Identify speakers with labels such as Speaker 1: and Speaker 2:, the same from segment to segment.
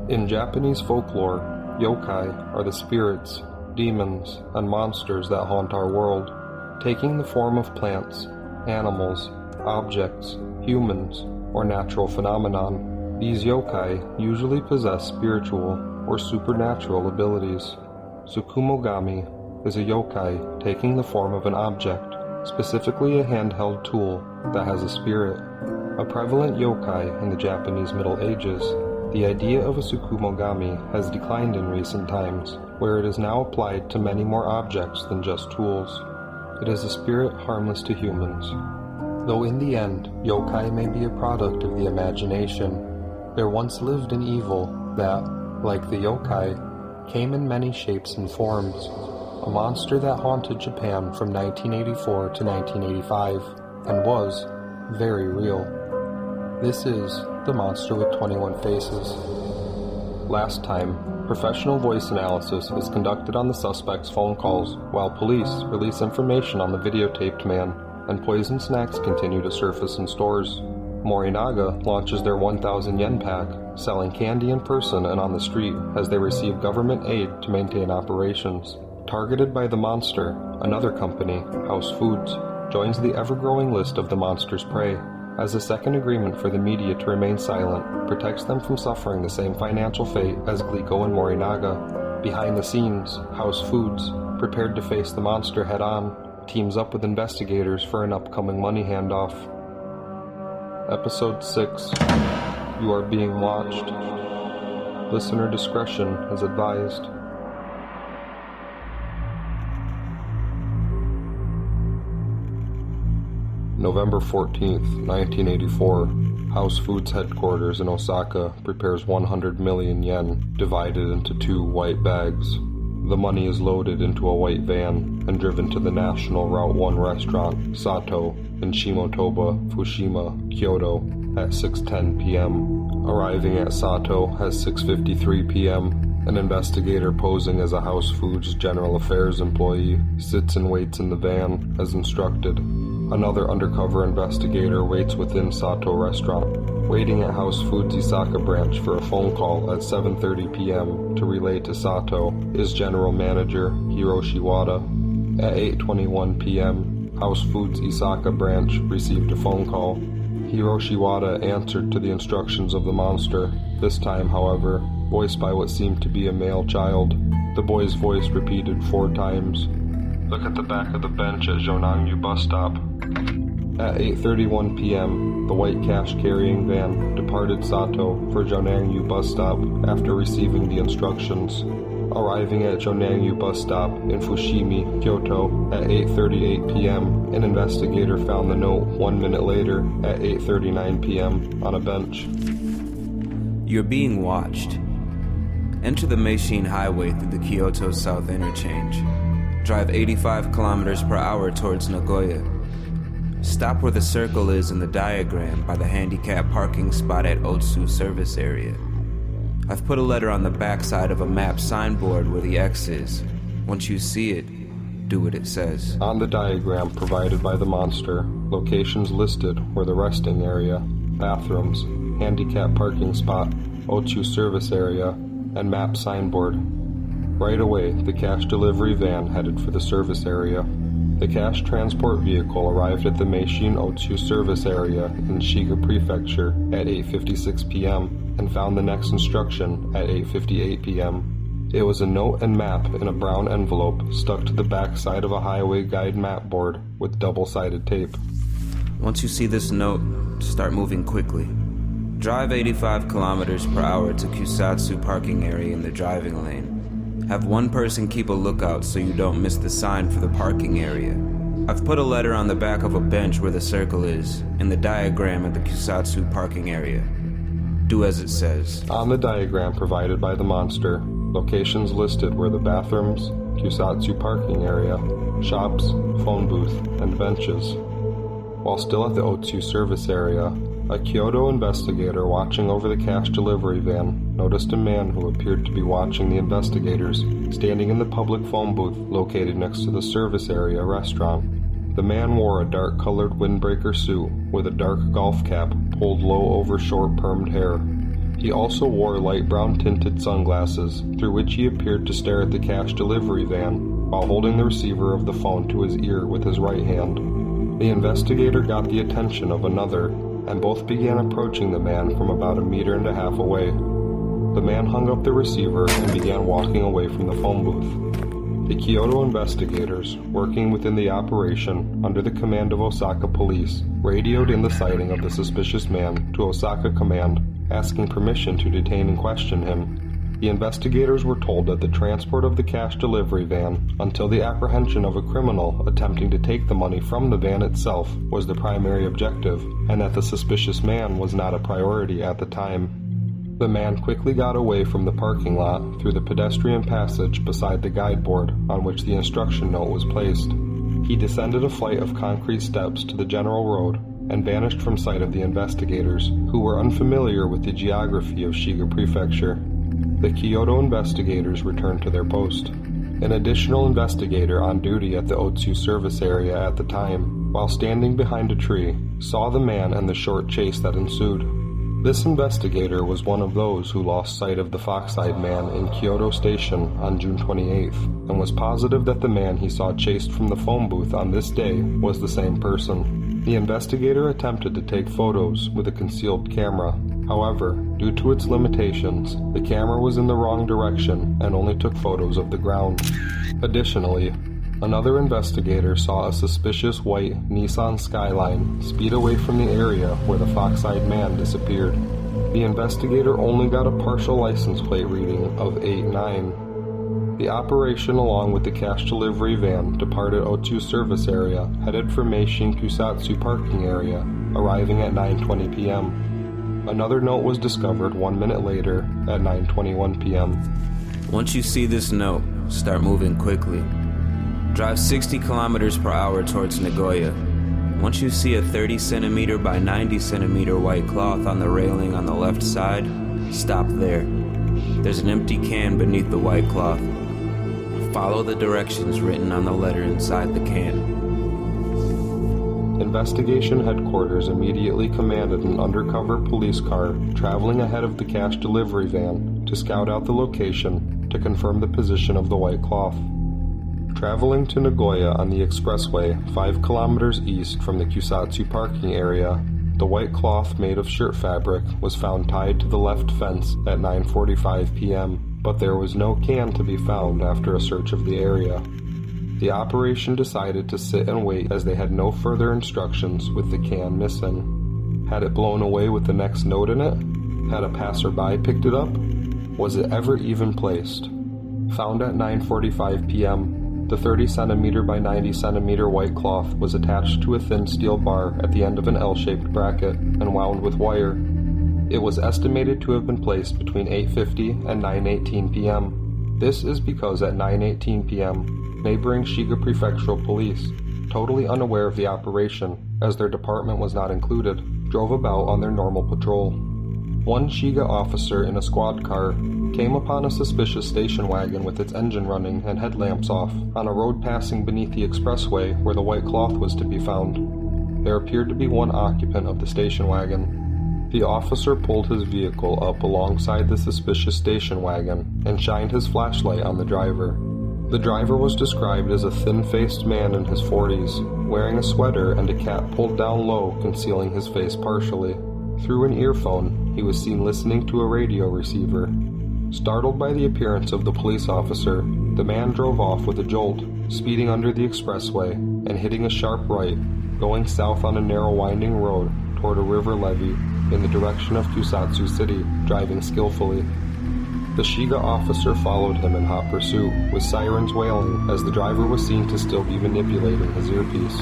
Speaker 1: In Japanese folklore, yokai are the spirits, demons, and monsters that haunt our world, taking the form of plants, animals, objects, humans, or natural phenomenon. These yokai usually possess spiritual or supernatural abilities. Tsukumogami is a yokai taking the form of an object, specifically a handheld tool that has a spirit. A prevalent yokai in the Japanese Middle Ages, the idea of a Tsukumogami has declined in recent times, where it is now applied to many more objects than just tools. It is a spirit harmless to humans. Though in the end, yokai may be a product of the imagination, there once lived an evil that, like the yokai, came in many shapes and forms. A monster that haunted Japan from 1984 to 1985, and was very real. This is the monster with 21 faces. Last time, professional voice analysis is conducted on the suspect's phone calls, while police release information on the videotaped man, and poison snacks continue to surface in stores. Morinaga launches their 1,000 yen pack, selling candy in person and on the street as they receive government aid to maintain operations. Targeted by the monster, another company, House Foods, joins the ever-growing list of the monster's prey, as a second agreement for the media to remain silent protects them from suffering the same financial fate as Glico and Morinaga. Behind the scenes, House Foods, prepared to face the monster head-on, teams up with investigators for an upcoming money handoff. Episode 6. You are being watched. Listener discretion is advised. November 14th, 1984, House Foods headquarters in Osaka prepares 100 million yen divided into 2 white bags. The money is loaded into a white van and driven to the National Route 1 restaurant, Sato, in Shimotoba, Fushima, Kyoto, at 6:10 p.m. Arriving at Sato at 6:53 p.m., an investigator posing as a House Foods General Affairs employee sits and waits in the van as instructed. Another undercover investigator waits within Sato restaurant, waiting at House Foods Isaka branch for a phone call at 7:30 p.m. to relay to Sato is General Manager Hiroshi Wada. At 8:21 p.m., House Foods Isaka branch received a phone call. Hiroshi Wada answered to the instructions of the monster, this time, however, voiced by what seemed to be a male child. The boy's voice repeated 4 times. Look at the back of the bench at Jonangyu bus stop. At 8:31 p.m., the white cash-carrying van departed Sato for Jonangyu bus stop after receiving the instructions. Arriving at Jonangyu bus stop in Fushimi, Kyoto, at 8:38 p.m., an investigator found the note 1 minute later at 8:39 p.m. on a bench.
Speaker 2: You're being watched. Enter the Meishin Highway through the Kyoto South Interchange. Drive 85 kilometers per hour towards Nagoya. Stop where the circle is in the diagram by the handicap parking spot at Otsu service area. I've put a letter on the backside of a map signboard where the X is. Once you see it, do what it says.
Speaker 1: On the diagram provided by the monster, locations listed were the resting area, bathrooms, handicap parking spot, Otsu service area, and map signboard. Right away, the cash delivery van headed for the service area. The cash transport vehicle arrived at the Meishin Otsu service area in Shiga Prefecture at 8:56 p.m. and found the next instruction at 8:58 p.m. It was a note and map in a brown envelope stuck to the back side of a highway guide map board with double-sided tape.
Speaker 2: Once you see this note, start moving quickly. Drive 85 kilometers per hour to Kusatsu parking area in the driving lane. Have one person keep a lookout so you don't miss the sign for the parking area. I've put a letter on the back of a bench where the circle is, in the diagram at the Kusatsu parking area. Do as it says.
Speaker 1: On the diagram provided by the monster, locations listed were the bathrooms, Kusatsu parking area, shops, phone booth, and benches. While still at the Otsu service area, a Kyoto investigator watching over the cash delivery van noticed a man who appeared to be watching the investigators standing in the public phone booth located next to the service area restaurant. The man wore a dark-colored windbreaker suit with a dark golf cap pulled low over short permed hair. He also wore light brown tinted sunglasses, through which he appeared to stare at the cash delivery van while holding the receiver of the phone to his ear with his right hand. The investigator got the attention of another, and both began approaching the man from about 1.5 meters away. The man hung up the receiver and began walking away from the phone booth. The Kyoto investigators, working within the operation under the command of Osaka Police, radioed in the sighting of the suspicious man to Osaka Command, asking permission to detain and question him. The investigators were told that the transport of the cash delivery van until the apprehension of a criminal attempting to take the money from the van itself was the primary objective, and that the suspicious man was not a priority at the time. The man quickly got away from the parking lot through the pedestrian passage beside the guideboard on which the instruction note was placed. He descended a flight of concrete steps to the general road and vanished from sight of the investigators, who were unfamiliar with the geography of Shiga Prefecture. The Kyoto investigators returned to their post. An additional investigator on duty at the Otsu service area at the time, while standing behind a tree, saw the man and the short chase that ensued. This investigator was one of those who lost sight of the fox-eyed man in Kyoto Station on June 28th, and was positive that the man he saw chased from the phone booth on this day was the same person. The investigator attempted to take photos with a concealed camera. However, due to its limitations, the camera was in the wrong direction and only took photos of the ground. Additionally, another investigator saw a suspicious white Nissan Skyline speed away from the area where the fox-eyed man disappeared. The investigator only got a partial license plate reading of 89. The operation, along with the cash delivery van, departed Otsu service area, headed for Meishin Kusatsu parking area, arriving at 9:20 p.m. Another note was discovered 1 minute later at 9:21 p.m.
Speaker 2: Once you see this note, start moving quickly. Drive 60 kilometers per hour towards Nagoya. Once you see a 30 centimeter by 90 centimeter white cloth on the railing on the left side, stop there. There's an empty can beneath the white cloth. Follow the directions written on the letter inside the can.
Speaker 1: Investigation headquarters immediately commanded an undercover police car traveling ahead of the cash delivery van to scout out the location to confirm the position of the white cloth. Traveling to Nagoya on the expressway 5 kilometers east from the Kusatsu parking area, the white cloth made of shirt fabric was found tied to the left fence at 9:45 p.m., but there was no can to be found after a search of the area. The operation decided to sit and wait as they had no further instructions with the can missing. Had it blown away with the next note in it? Had a passerby picked it up? Was it ever even placed? Found at 9:45 p.m., the 30 centimeter by 90 centimeter white cloth was attached to a thin steel bar at the end of an L-shaped bracket and wound with wire. It was estimated to have been placed between 8:50 and 9:18 p.m. This is because at 9:18 p.m., neighboring Shiga Prefectural Police, totally unaware of the operation, as their department was not included, drove about on their normal patrol. One Shiga officer in a squad car came upon a suspicious station wagon with its engine running and headlamps off on a road passing beneath the expressway where the white cloth was to be found. There appeared to be one occupant of the station wagon. The officer pulled his vehicle up alongside the suspicious station wagon and shined his flashlight on the driver. The driver was described as a thin-faced man in his 40s, wearing a sweater and a cap pulled down low, concealing his face partially. Through an earphone, he was seen listening to a radio receiver. Startled by the appearance of the police officer, the man drove off with a jolt, speeding under the expressway and hitting a sharp right, going south on a narrow winding road toward a river levee in the direction of Kusatsu City, driving skillfully. The Shiga officer followed him in hot pursuit, with sirens wailing as the driver was seen to still be manipulating his earpiece.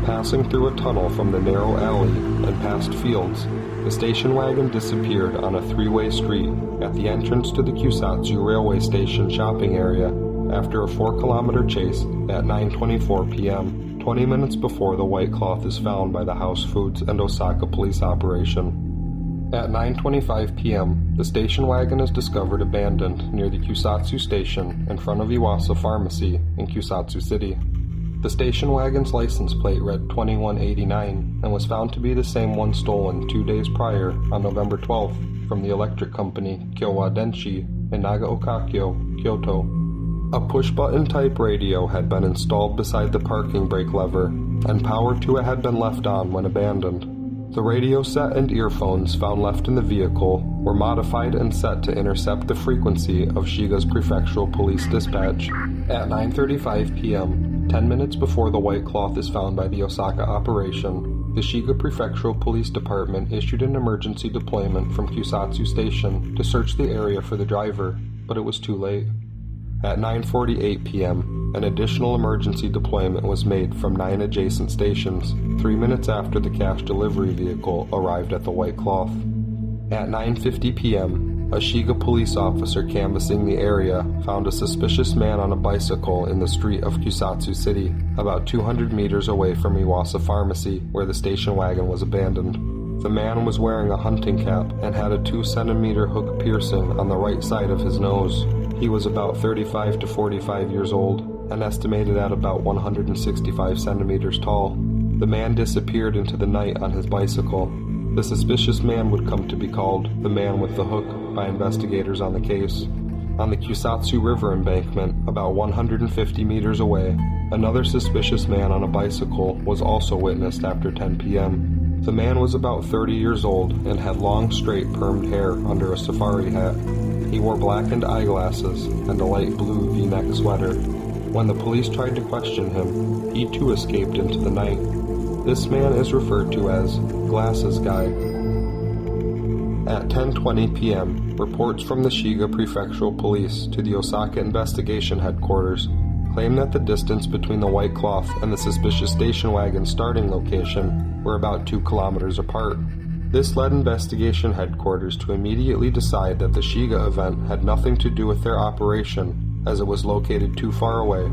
Speaker 1: Passing through a tunnel from the narrow alley and past fields, the station wagon disappeared on a 3-way street at the entrance to the Kusatsu railway station shopping area after a 4-kilometer chase at 9:24 p.m., 20 minutes before the white cloth is found by the House Foods and Osaka police operation. At 9:25 p.m., the station wagon is discovered abandoned near the Kusatsu station in front of Iwasa Pharmacy in Kusatsu City. The station wagon's license plate read 2189 and was found to be the same one stolen 2 days prior on November 12th from the electric company Kyowa Denshi in Nagaokakyo, Kyoto. A push-button type radio had been installed beside the parking brake lever, and power to it had been left on when abandoned. The radio set and earphones found left in the vehicle were modified and set to intercept the frequency of Shiga's prefectural police dispatch. At 9:35 p.m., 10 minutes before the white cloth is found by the Osaka operation, the Shiga Prefectural Police Department issued an emergency deployment from Kusatsu Station to search the area for the driver, but it was too late. At 9:48 p.m., an additional emergency deployment was made from 9 adjacent stations, 3 minutes after the cash delivery vehicle arrived at the white cloth. At 9:50 p.m., a Shiga police officer canvassing the area found a suspicious man on a bicycle in the street of Kusatsu City, about 200 meters away from Iwasa Pharmacy, where the station wagon was abandoned. The man was wearing a hunting cap and had a 2-centimeter hook piercing on the right side of his nose. He was about 35 to 45 years old and estimated at about 165 centimeters tall. The man disappeared into the night on his bicycle. The suspicious man would come to be called the man with the hook by investigators on the case. On the Kusatsu River embankment, about 150 meters away, another suspicious man on a bicycle was also witnessed after 10 p.m. The man was about 30 years old and had long, straight, permed hair under a safari hat. He wore blackened eyeglasses and a light blue V-neck sweater. When the police tried to question him, he too escaped into the night. This man is referred to as Glasses Guy. At 10:20 p.m., reports from the Shiga Prefectural Police to the Osaka Investigation Headquarters claim that the distance between the white cloth and the suspicious station wagon's starting location were about 2 kilometers apart. This led Investigation Headquarters to immediately decide that the Shiga event had nothing to do with their operation, as it was located too far away.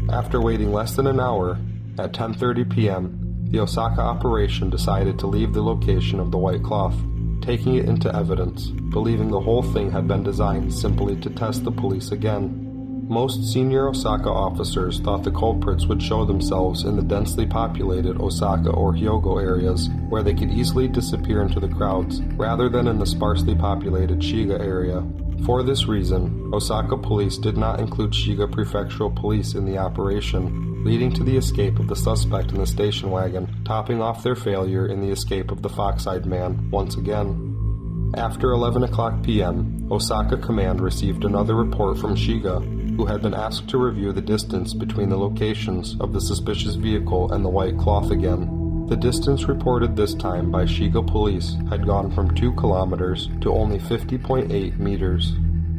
Speaker 1: After waiting less than an hour, at 10:30 p.m., the Osaka operation decided to leave the location of the white cloth, taking it into evidence, believing the whole thing had been designed simply to test the police again. Most senior Osaka officers thought the culprits would show themselves in the densely populated Osaka or Hyogo areas, where they could easily disappear into the crowds, rather than in the sparsely populated Shiga area. For this reason, Osaka police did not include Shiga Prefectural Police in the operation, leading to the escape of the suspect in the station wagon, topping off their failure in the escape of the fox-eyed man once again. After 11 o'clock p.m., Osaka Command received another report from Shiga, who had been asked to review the distance between the locations of the suspicious vehicle and the white cloth again. The distance reported this time by Shiga police had gone from 2 kilometers to only 50.8 meters.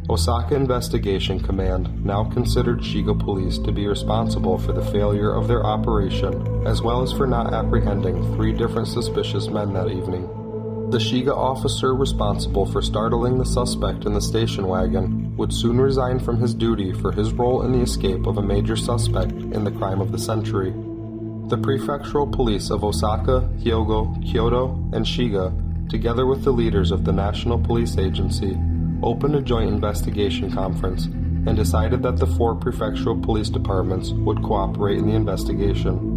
Speaker 1: Osaka Investigation Command now considered Shiga police to be responsible for the failure of their operation, as well as for not apprehending 3 different suspicious men that evening. The Shiga officer responsible for startling the suspect in the station wagon would soon resign from his duty for his role in the escape of a major suspect in the crime of the century. The prefectural police of Osaka, Hyogo, Kyoto, and Shiga, together with the leaders of the National Police Agency, opened a joint investigation conference and decided that the 4 prefectural police departments would cooperate in the investigation.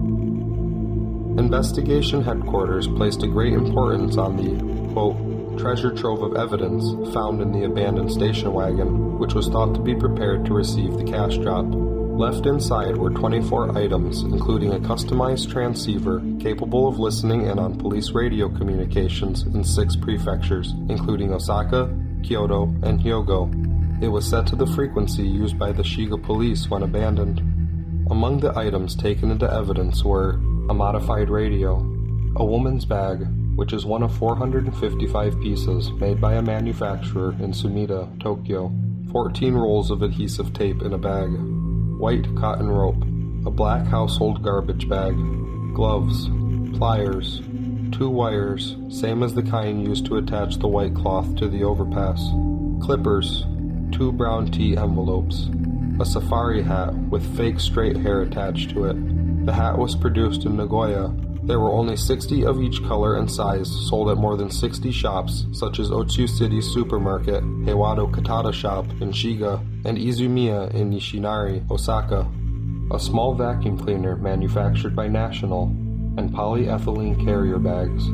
Speaker 1: Investigation Headquarters placed a great importance on the, quote, treasure trove of evidence found in the abandoned station wagon, which was thought to be prepared to receive the cash drop. Left inside were 24 items, including a customized transceiver capable of listening in on police radio communications in 6 prefectures, including Osaka, Kyoto, and Hyogo. It was set to the frequency used by the Shiga police when abandoned. Among the items taken into evidence were a modified radio, a woman's bag, which is one of 455 pieces made by a manufacturer in Sumida, Tokyo, 14 rolls of adhesive tape in a bag, white cotton rope, a black household garbage bag, gloves, pliers, 2 wires, same as the kind used to attach the white cloth to the overpass, clippers, 2 brown tea envelopes, a safari hat with fake straight hair attached to it. The hat was produced in Nagoya. There were only 60 of each color and size, sold at more than 60 shops, such as Otsu City Supermarket, Heiwado Katada Shop in Shiga, and Izumiya in Nishinari, Osaka. a small vacuum cleaner manufactured by National, and polyethylene carrier bags.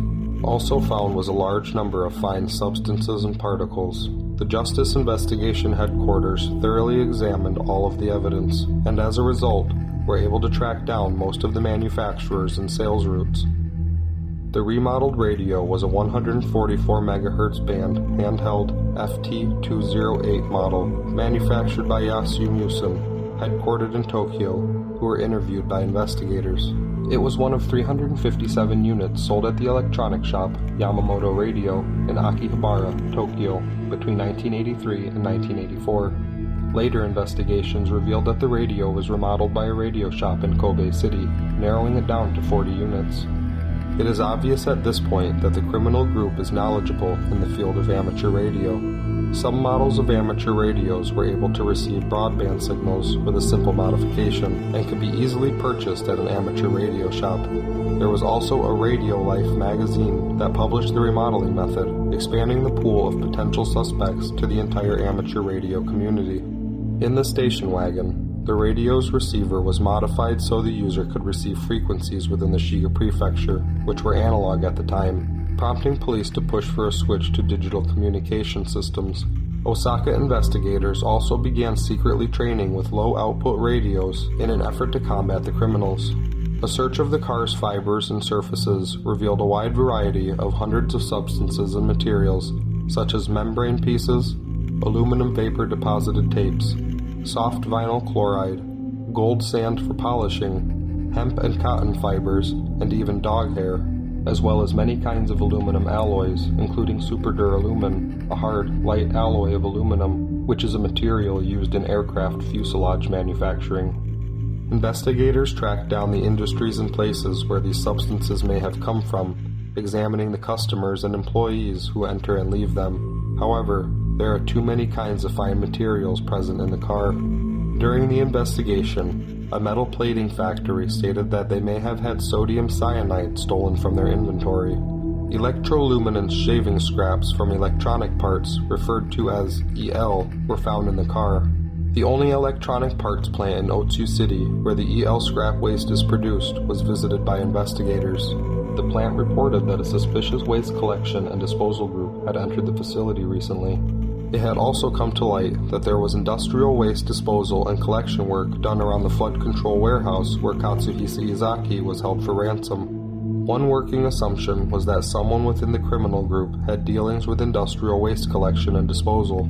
Speaker 1: Also found was a large number of fine substances and particles. The Justice Investigation Headquarters thoroughly examined all of the evidence, and as a result, were able to track down most of the manufacturers and sales routes. The remodeled radio was a 144 MHz band handheld FT208 model manufactured by Yasu Musen, headquartered in Tokyo, who were interviewed by investigators. It was one of 357 units sold at the electronic shop Yamamoto Radio in Akihabara, Tokyo, between 1983 and 1984. Later investigations revealed that the radio was remodeled by a radio shop in Kobe City, narrowing it down to 40 units. It is obvious at this point that the criminal group is knowledgeable in the field of amateur radio. Some models of amateur radios were able to receive broadband signals with a simple modification and could be easily purchased at an amateur radio shop. There was also a Radio Life magazine that published the remodeling method, expanding the pool of potential suspects to the entire amateur radio community. In the station wagon, the radio's receiver was modified so the user could receive frequencies within the Shiga Prefecture, which were analog at the time, prompting police to push for a switch to digital communication systems. Osaka investigators also began secretly training with low-output radios in an effort to combat the criminals. A search of the car's fibers and surfaces revealed a wide variety of hundreds of substances and materials, such as membrane pieces, aluminum vapor-deposited tapes, soft vinyl chloride, gold sand for polishing, hemp and cotton fibers, and even dog hair, as well as many kinds of aluminum alloys, including superduralumin, a hard, light alloy of aluminum, which is a material used in aircraft fuselage manufacturing. Investigators tracked down the industries and places where these substances may have come from, examining the customers and employees who enter and leave them. However, there are too many kinds of fine materials present in the car. During the investigation, a metal plating factory stated that they may have had sodium cyanide stolen from their inventory. Electroluminance shaving scraps from electronic parts, referred to as EL, were found in the car. The only electronic parts plant in Otsu City where the EL scrap waste is produced was visited by investigators. The plant reported that a suspicious waste collection and disposal group had entered the facility recently. It had also come to light that there was industrial waste disposal and collection work done around the flood control warehouse where Katsuhisa Izaki was held for ransom. One working assumption was that someone within the criminal group had dealings with industrial waste collection and disposal.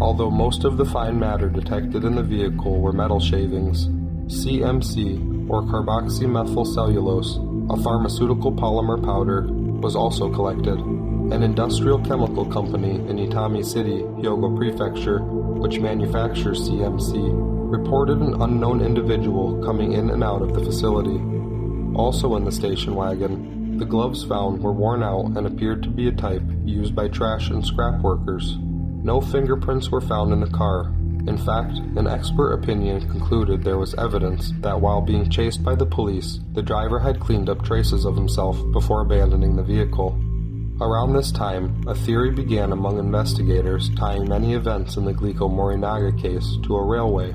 Speaker 1: Although most of the fine matter detected in the vehicle were metal shavings, CMC, or carboxymethylcellulose, a pharmaceutical polymer powder, was also collected. An industrial chemical company in Itami City, Hyogo Prefecture, which manufactures CMC, reported an unknown individual coming in and out of the facility. Also in the station wagon, the gloves found were worn out and appeared to be a type used by trash and scrap workers. No fingerprints were found in the car. In fact, an expert opinion concluded there was evidence that while being chased by the police, the driver had cleaned up traces of himself before abandoning the vehicle. Around this time, a theory began among investigators tying many events in the Glico Morinaga case to a railway.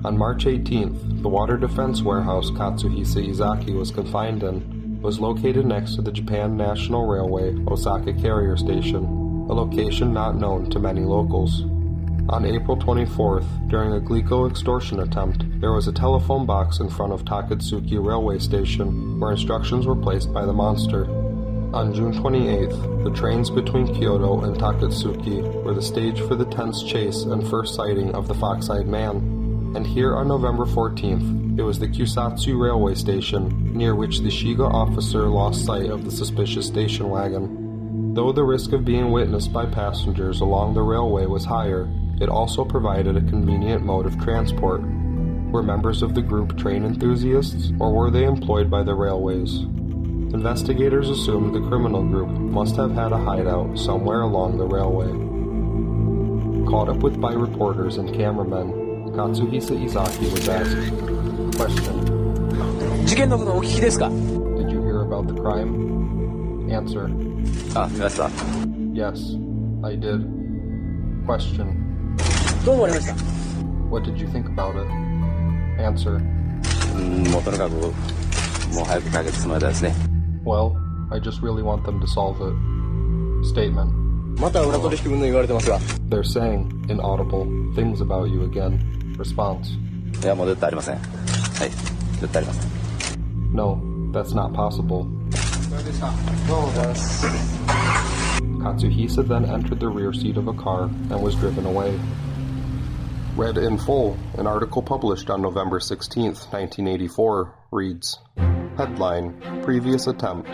Speaker 1: On March 18th, the water defense warehouse Katsuhisa Izaki was confined in was located next to the Japan National Railway Osaka Carrier Station, a location not known to many locals. On April 24th, during a Glico extortion attempt, there was a telephone box in front of Takatsuki Railway Station where instructions were placed by the monster. On June 28th, the trains between Kyoto and Takatsuki were the stage for the tense chase and first sighting of the fox-eyed man. And here on November 14th, it was the Kusatsu Railway Station, near which the Shiga officer lost sight of the suspicious station wagon. Though the risk of being witnessed by passengers along the railway was higher, it also provided a convenient mode of transport. Were members of the group train enthusiasts, or were they employed by the railways? Investigators assumed the criminal group must have had a hideout somewhere along the railway. Caught up with by reporters and cameramen, Katsuhisa Izaki was asked, Question. Did you hear about the crime? Answer. Yes, I did. Question. What did you think about it? Answer. Well, I just really want them to solve it. Statement. They're saying, inaudible, things about you again. Response. No, that's not possible. Katsuhisa then entered the rear seat of a car and was driven away. Read in full, an article published on November 16, 1984, reads, Headline, Previous Attempt.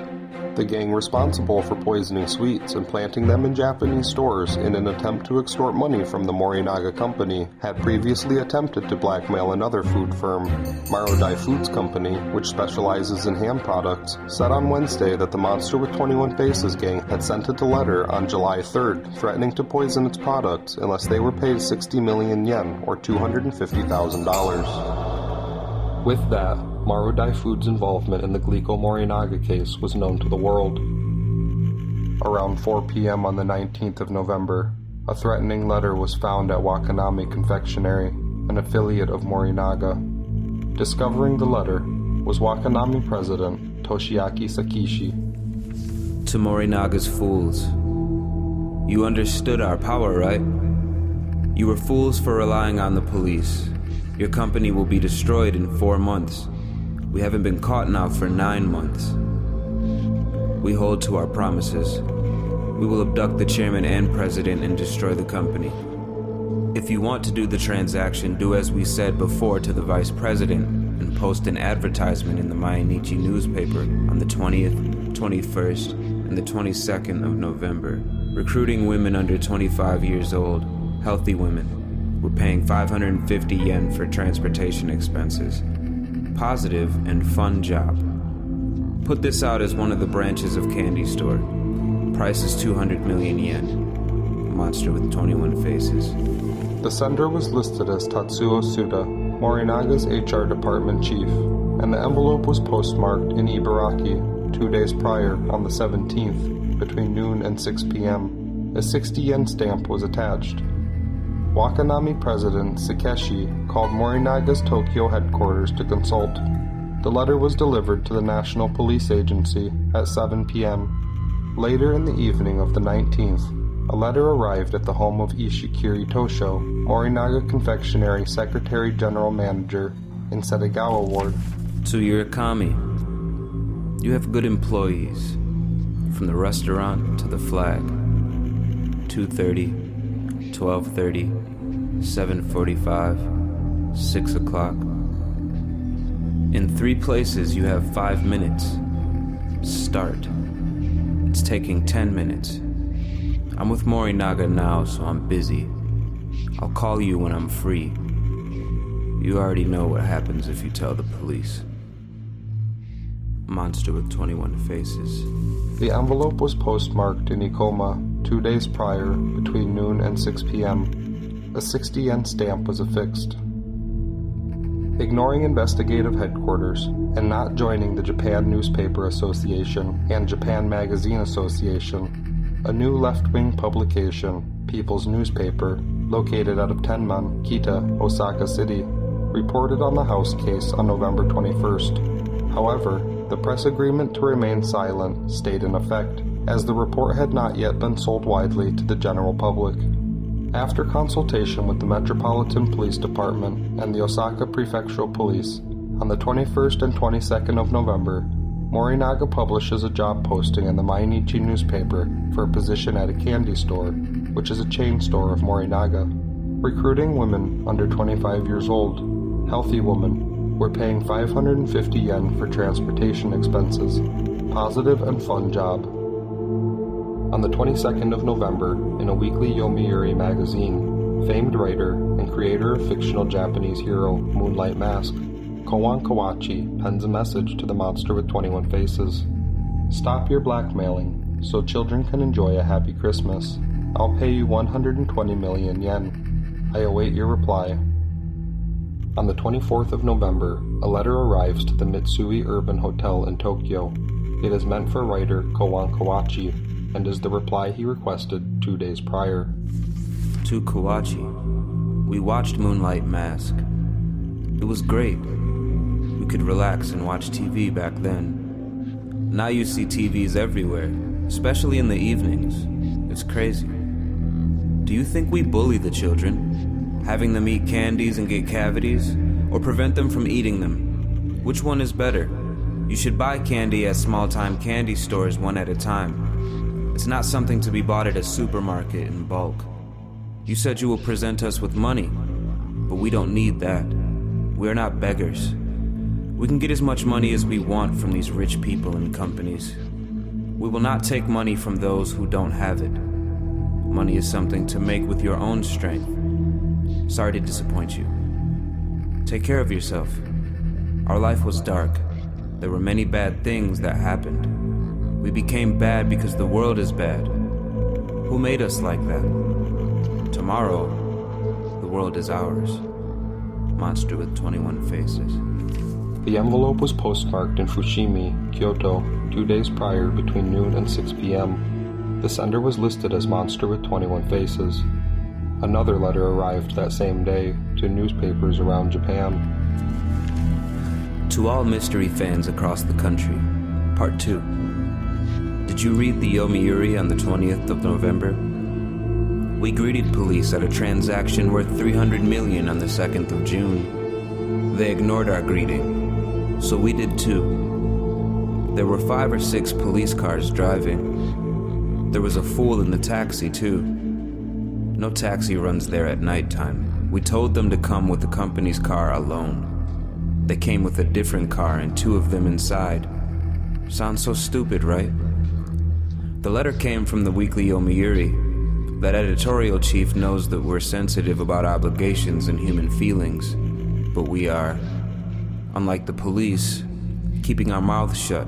Speaker 1: The gang responsible for poisoning sweets and planting them in Japanese stores in an attempt to extort money from the Morinaga Company had previously attempted to blackmail another food firm. Marodai Foods Company, which specializes in ham products, said on Wednesday that the Monster with 21 Faces gang had sent it a letter on July 3rd threatening to poison its products unless they were paid 60 million yen or $250,000. With that, Marodai Foods' involvement in the Glico Morinaga case was known to the world. Around 4 p.m. on the 19th of November, a threatening letter was found at Wakanami Confectionery, an affiliate of Morinaga. Discovering the letter was Wakanami president Toshiaki Sakishi.
Speaker 2: To Morinaga's fools, you understood our power, right? You were fools for relying on the police. Your company will be destroyed in 4 months. We haven't been caught now for 9 months. We hold to our promises. We will abduct the chairman and president and destroy the company. If you want to do the transaction, do as we said before to the vice president and post an advertisement in the Mainichi newspaper on the 20th, 21st, and the 22nd of November. Recruiting women under 25 years old, healthy women. We're paying 550 yen for transportation expenses. Positive and fun job. Put this out as one of the branches of candy store. Price is 200 million yen. Monster with 21 faces.
Speaker 1: The sender was listed as Tatsuo Suda, Morinaga's HR department chief, and the envelope was postmarked in Ibaraki 2 days prior on the 17th, between noon and 6 p.m. A 60 yen stamp was attached. Wakanami president Sakeshi called Morinaga's Tokyo headquarters to consult. The letter was delivered to the National Police Agency at 7 p.m. Later in the evening of the 19th, a letter arrived at the home of Ishikiri Tosho, Morinaga Confectionery Secretary General Manager in Sedegawa Ward.
Speaker 2: To Yurakami, you have good employees, from the restaurant to the flag. 2:30, 12:30, 7:45, 6 o'clock. In 3 places you have 5 minutes. Start. It's taking 10 minutes. I'm with Morinaga now, so I'm busy. I'll call you when I'm free. You already know what happens if you tell the police. Monster with 21 faces.
Speaker 1: The envelope was postmarked in Ikoma 2 days prior, between noon and 6 p.m. A 60 yen stamp was affixed. Ignoring investigative headquarters and not joining the Japan Newspaper Association and Japan Magazine Association, a new left-wing publication, People's Newspaper, located out of Tenman, Kita, Osaka City, reported on the house case on November 21st. However, the press agreement to remain silent stayed in effect, as the report had not yet been sold widely to the general public. After consultation with the Metropolitan Police Department and the Osaka Prefectural Police, on the 21st and 22nd of November, Morinaga publishes a job posting in the Mainichi newspaper for a position at a candy store, which is a chain store of Morinaga. Recruiting women under 25 years old, healthy women. We're paying 550 yen for transportation expenses. Positive and fun job. On the 22nd of November, in a weekly Yomiuri magazine, famed writer and creator of fictional Japanese hero Moonlight Mask, Kowan Kawachi pens a message to the Monster with 21 Faces. Stop your blackmailing, so children can enjoy a happy Christmas. I'll pay you 120 million yen. I await your reply. On the 24th of November, a letter arrives to the Mitsui Urban Hotel in Tokyo. It is meant for writer Kowan Kawachi, and is the reply he requested 2 days prior.
Speaker 2: To Kawachi, we watched Moonlight Mask. It was great. We could relax and watch TV back then. Now you see TVs everywhere, especially in the evenings. It's crazy. Do you think we bully the children, having them eat candies and get cavities, or prevent them from eating them? Which one is better? You should buy candy at small-time candy stores one at a time. It's not something to be bought at a supermarket in bulk. You said you will present us with money, but we don't need that. We're not beggars. We can get as much money as we want from these rich people and companies. We will not take money from those who don't have it. Money is something to make with your own strength. Sorry to disappoint you. Take care of yourself. Our life was dark. There were many bad things that happened. We became bad because the world is bad. Who made us like that? Tomorrow, the world is ours. Monster with 21 faces.
Speaker 1: The envelope was postmarked in Fushimi, Kyoto, 2 days prior between noon and 6 p.m. The sender was listed as Monster with 21 Faces. Another letter arrived that same day to newspapers around Japan.
Speaker 2: To all mystery fans across the country, Part 2. Did you read the Yomiuri on the 20th of November? We greeted police at a transaction worth 300 million on the 2nd of June. They ignored our greeting, so we did too. There were 5 or 6 police cars driving. There was a fool in the taxi too. No taxi runs there at nighttime. We told them to come with the company's car alone. They came with a different car and 2 of them inside. Sounds so stupid, right? The letter came from the weekly Yomiuri. That editorial chief knows that we're sensitive about obligations and human feelings, but we are, unlike the police, keeping our mouths shut.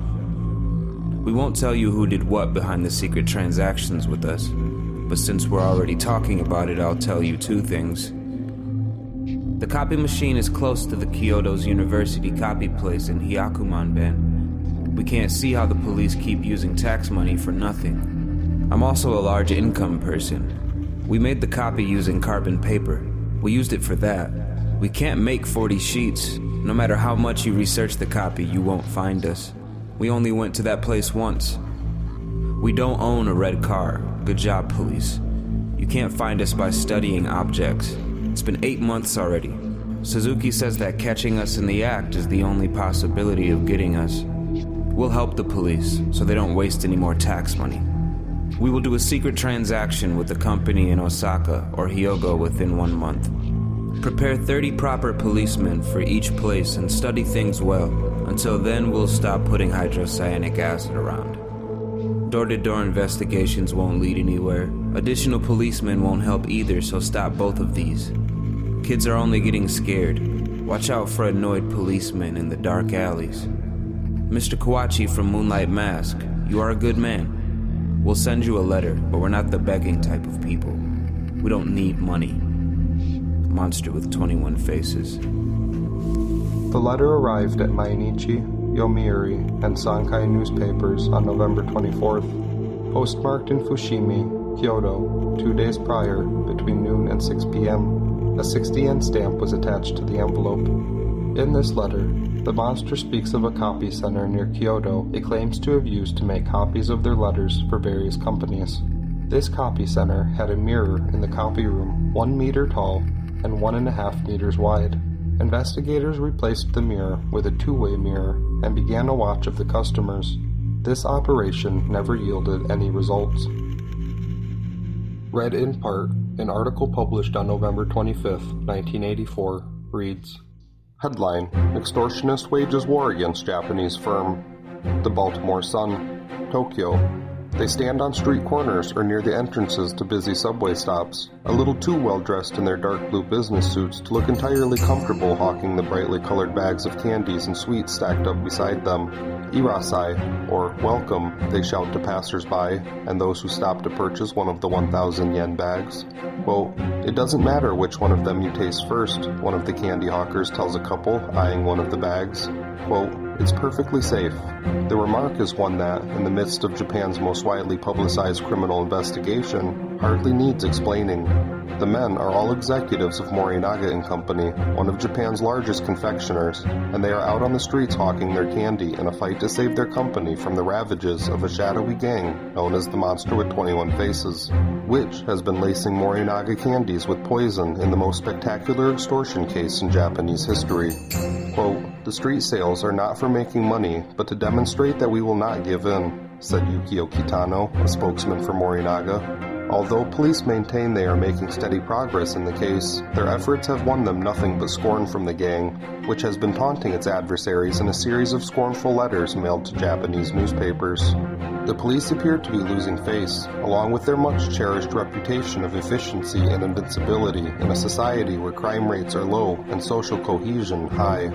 Speaker 2: We won't tell you who did what behind the secret transactions with us, but since we're already talking about it, I'll tell you 2 things. The copy machine is close to the Kyoto's University copy place in Hyakumanben. We can't see how the police keep using tax money for nothing. I'm also a large income person. We made the copy using carbon paper. We used it for that. We can't make 40 sheets. No matter how much you research the copy, you won't find us. We only went to that place once. We don't own a red car. Good job, police. You can't find us by studying objects. It's been 8 months already. Suzuki says that catching us in the act is the only possibility of getting us. We'll help the police so they don't waste any more tax money. We will do a secret transaction with the company in Osaka or Hyogo within 1 month. Prepare 30 proper policemen for each place and study things well. Until then, we'll stop putting hydrocyanic acid around. Door-to-door investigations won't lead anywhere. Additional policemen won't help either, so stop both of these. Kids are only getting scared. Watch out for annoyed policemen in the dark alleys. Mr. Kawachi from Moonlight Mask, you are a good man. We'll send you a letter, but we're not the begging type of people. We don't need money. Monster with 21 faces.
Speaker 1: The letter arrived at Mainichi, Yomiuri, and Sankai newspapers on November 24th, postmarked in Fushimi, Kyoto, 2 days prior, between noon and 6 p.m. A 60-yen stamp was attached to the envelope. In this letter, the monster speaks of a copy center near Kyoto it claims to have used to make copies of their letters for various companies. This copy center had a mirror in the copy room 1 meter tall and 1.5 meters wide. Investigators replaced the mirror with a 2-way mirror and began a watch of the customers. This operation never yielded any results. Read in part, an article published on November 25, 1984, reads, Headline, Extortionist wages war against Japanese firm. The Baltimore Sun, Tokyo. They stand on street corners or near the entrances to busy subway stops, a little too well dressed in their dark blue business suits to look entirely comfortable hawking the brightly colored bags of candies and sweets stacked up beside them. Irasai, or welcome, they shout to passers-by and those who stop to purchase one of the 1,000 yen bags. Quote, it doesn't matter which one of them you taste first, one of the candy hawkers tells a couple eyeing one of the bags. Quote, It's perfectly safe. The remark is one that, in the midst of Japan's most widely publicized criminal investigation, hardly needs explaining. The men are all executives of Morinaga & Company, one of Japan's largest confectioners, and they are out on the streets hawking their candy in a fight to save their company from the ravages of a shadowy gang known as the Monster with 21 Faces, which has been lacing Morinaga candies with poison in the most spectacular extortion case in Japanese history. Quote, "The street sales are not for making money, but to demonstrate that we will not give in," said Yukio Kitano, a spokesman for Morinaga. Although police maintain they are making steady progress in the case, their efforts have won them nothing but scorn from the gang, which has been taunting its adversaries in a series of scornful letters mailed to Japanese newspapers. The police appear to be losing face, along with their much-cherished reputation of efficiency and invincibility in a society where crime rates are low and social cohesion high.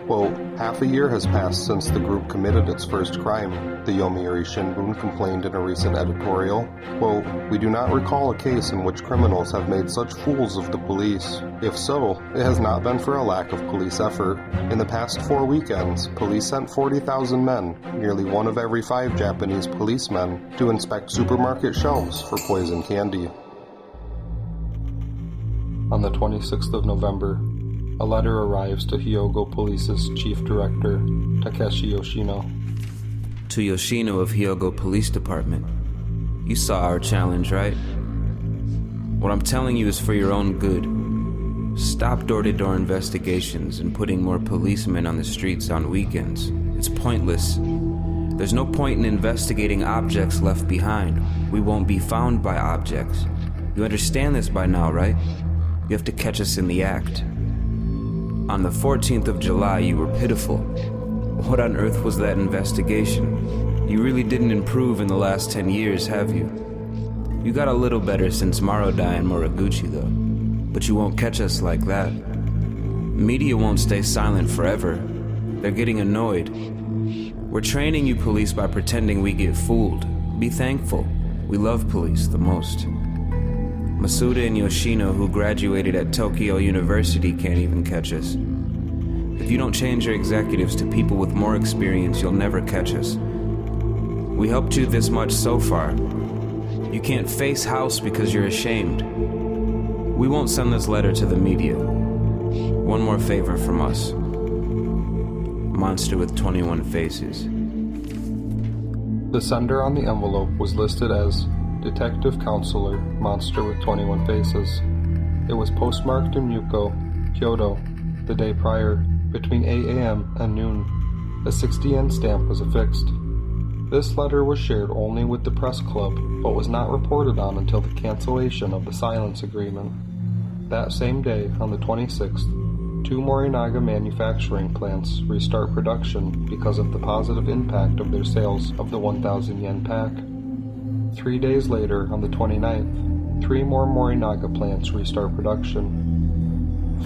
Speaker 1: Quote, "Half a year has passed since the group committed its first crime," the Yomiuri Shimbun complained in a recent editorial. Quote, "We do not recall a case in which criminals have made such fools of the police. If so, it has not been for a lack of police effort. In the past 4 weekends, police sent 40,000 men, nearly 1 of every 5 Japanese policemen, to inspect supermarket shelves for poison candy." On the 26th of November, a letter arrives to Hyogo Police's Chief Director, Takeshi Yoshino.
Speaker 2: To Yoshino of Hyogo Police Department. You saw our challenge, right? What I'm telling you is for your own good. Stop door-to-door investigations and putting more policemen on the streets on weekends. It's pointless. There's no point in investigating objects left behind. We won't be found by objects. You understand this by now, right? You have to catch us in the act. On the 14th of July, you were pitiful. What on earth was that investigation? You really didn't improve in the last 10 years, have you? You got a little better since Marodai and Moriguchi, though. But you won't catch us like that. Media won't stay silent forever. They're getting annoyed. We're training you police by pretending we get fooled. Be thankful. We love police the most. Masuda and Yoshino, who graduated at Tokyo University, can't even catch us. If you don't change your executives to people with more experience, you'll never catch us. We helped you this much so far. You can't face house because you're ashamed. We won't send this letter to the media. One more favor from us. Monster with 21 Faces.
Speaker 1: The sender on the envelope was listed as Detective Counselor, Monster with 21 Faces. It was postmarked in Muko, Kyoto, the day prior, between 8 a.m. and noon. A 60-yen stamp was affixed. This letter was shared only with the press club, but was not reported on until the cancellation of the silence agreement. That same day, on the 26th, 2 Morinaga manufacturing plants restart production because of the positive impact of their sales of the 1,000 yen pack. 3 days later, on the 29th, 3 more Morinaga plants restart production.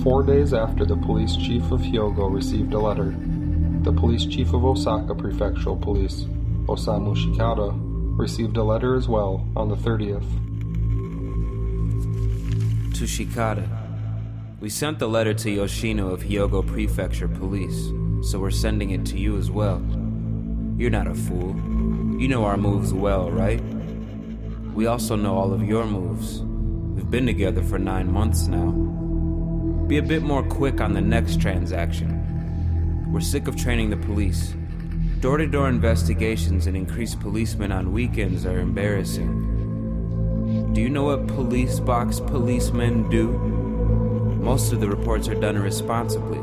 Speaker 1: 4 days after the police chief of Hyogo received a letter, the police chief of Osaka Prefectural Police, Osamu Shikata, received a letter as well on the 30th.
Speaker 2: To Shikata. We sent the letter to Yoshino of Hyogo Prefecture Police, so we're sending it to you as well. You're not a fool. You know our moves well, right? We also know all of your moves. We've been together for 9 months now. Be a bit more quick on the next transaction. We're sick of training the police. Door-to-door investigations and increased policemen on weekends are embarrassing. Do you know what police box policemen do? Most of the reports are done irresponsibly.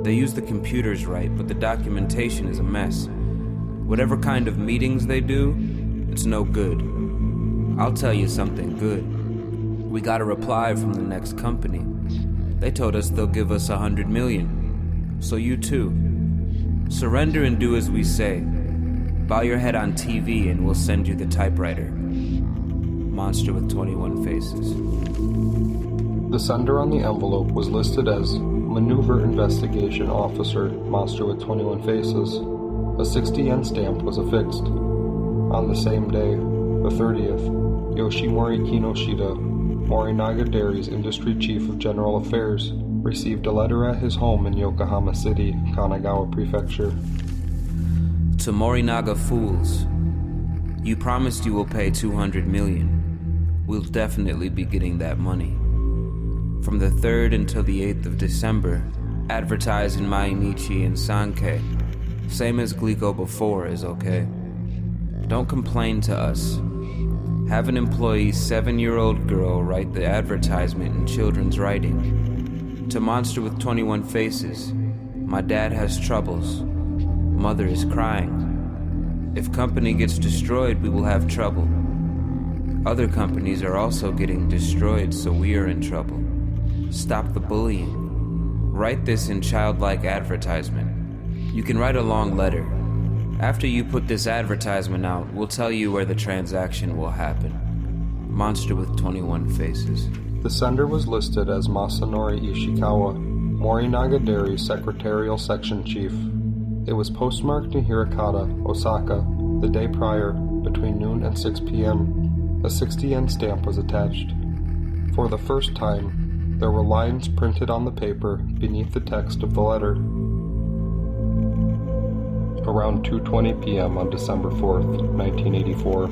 Speaker 2: They use the computers right, but the documentation is a mess. Whatever kind of meetings they do, it's no good. I'll tell you something good. We got a reply from the next company. They told us they'll give us 100 million. So you too. Surrender and do as we say. Bow your head on TV and we'll send you the typewriter. Monster with 21 Faces.
Speaker 1: The sender on the envelope was listed as Maneuver Investigation Officer, Monster with 21 Faces. A 60-yen stamp was affixed. On the same day, the 30th, Yoshimori Kinoshita, Morinaga Dairy's Industry Chief of General Affairs, received a letter at his home in Yokohama City, Kanagawa Prefecture.
Speaker 2: To Morinaga fools, you promised you will pay 200 million. We'll definitely be getting that money. From the 3rd until the 8th of December, advertise in Mainichi and Sankei. Same as Glico before is okay. Don't complain to us. Have an employee 7-year-old girl write the advertisement in children's writing. To Monster with 21 Faces, my dad has troubles. Mother is crying. If company gets destroyed, we will have trouble. Other companies are also getting destroyed, so we are in trouble. Stop the bullying. Write this in childlike advertisement. You can write a long letter. After you put this advertisement out, we'll tell you where the transaction will happen. Monster with 21 Faces.
Speaker 1: The sender was listed as Masanori Ishikawa, Morinaga Dairy Secretarial Section Chief. It was postmarked in Hirakata, Osaka, the day prior, between noon and 6 p.m. A 60-yen stamp was attached. For the first time, there were lines printed on the paper beneath the text of the letter. Around 2:20 p.m. on December 4th, 1984,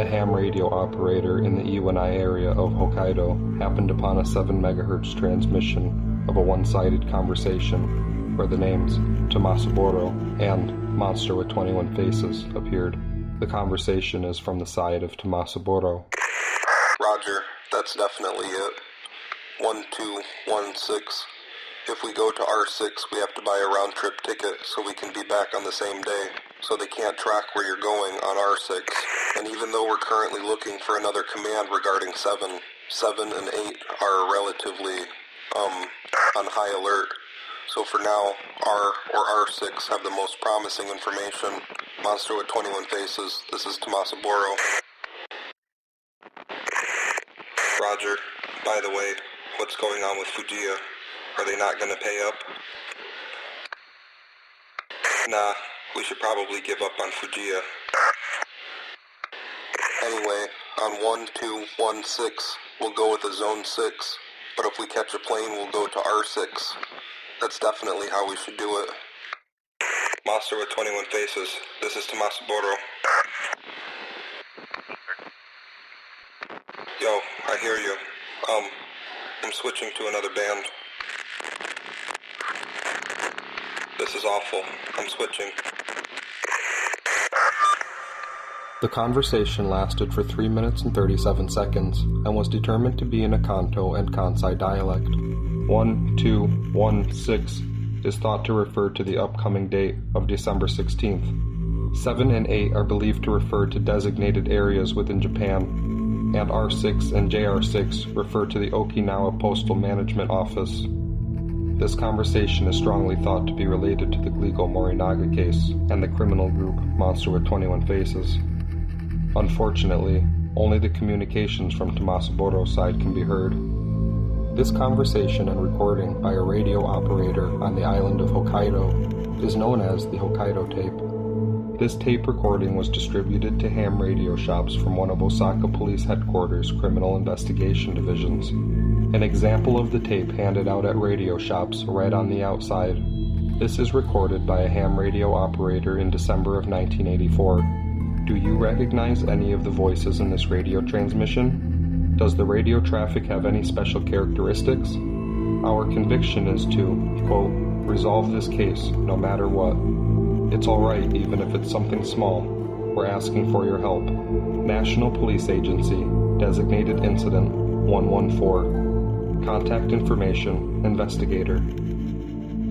Speaker 1: a ham radio operator in the Iwanai area of Hokkaido happened upon a 7 MHz transmission of a one-sided conversation where the names Tomasaburo and Monster with 21 Faces appeared. The conversation is from the side of Tomasaburo.
Speaker 3: Roger, that's definitely it. 1216. If we go to R6, we have to buy a round-trip ticket so we can be back on the same day, so they can't track where you're going on R6. And even though we're currently looking for another command regarding 7, 7 and 8 are relatively, on high alert. So for now, R or R6 have the most promising information. Monster with 21 Faces, this is Tomasaburo. Roger. By the way, what's going on with Fujiya? Are they not going to pay up? Nah, we should probably give up on Fujiya. Anyway, on 1216, we'll go with a Zone 6, but if we catch a plane, we'll go to R6. That's definitely how we should do it. Monster with 21 Faces, this is Tomasaburo. Yo, I hear you. I'm switching to another band. This is awful. I'm switching.
Speaker 1: The conversation lasted for 3 minutes and 37 seconds and was determined to be in a Kanto and Kansai dialect. 1216 is thought to refer to the upcoming date of December 16th. 7 and 8 are believed to refer to designated areas within Japan, and R6 and JR6 refer to the Okinawa Postal Management Office. This conversation is strongly thought to be related to the Glico Morinaga case and the criminal group Monster with 21 Faces. Unfortunately, only the communications from Tomasaburo's side can be heard. This conversation and recording by a radio operator on the island of Hokkaido is known as the Hokkaido tape. This tape recording was distributed to ham radio shops from one of Osaka Police Headquarters' Criminal Investigation Divisions. An example of the tape handed out at radio shops read on the outside. This is recorded by a ham radio operator in December of 1984. Do you recognize any of the voices in this radio transmission? Does the radio traffic have any special characteristics? Our conviction is to, quote, resolve this case no matter what. It's alright even if it's something small. We're asking for your help. National Police Agency, Designated Incident 114. Contact information, investigator.